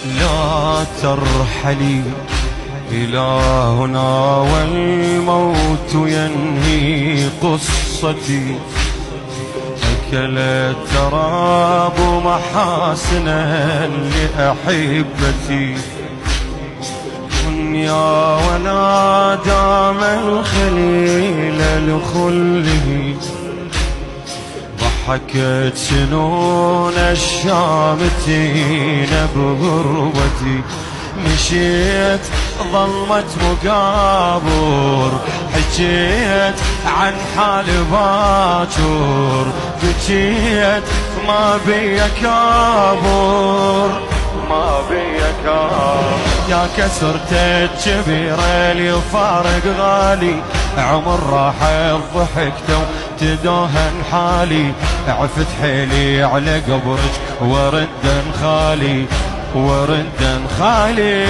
لا ترحلي إلى هنا والموت ينهي قصتي. أكلت تراب محاسنا لأحبتي. دنيا ولا دام الخليل لخله. ضحكت سنون الشامتين بغربتي. مشيت ظلمت مقابر. حكيت عن حال باكر. بكيت ما بي كابر ما بي كابر. يا كسرت الجبيرة اللي فارق غالي. عمر راح ضحكت تدوهن حالي. عفت حيلي على قبرك وردا خالي وردا خالي.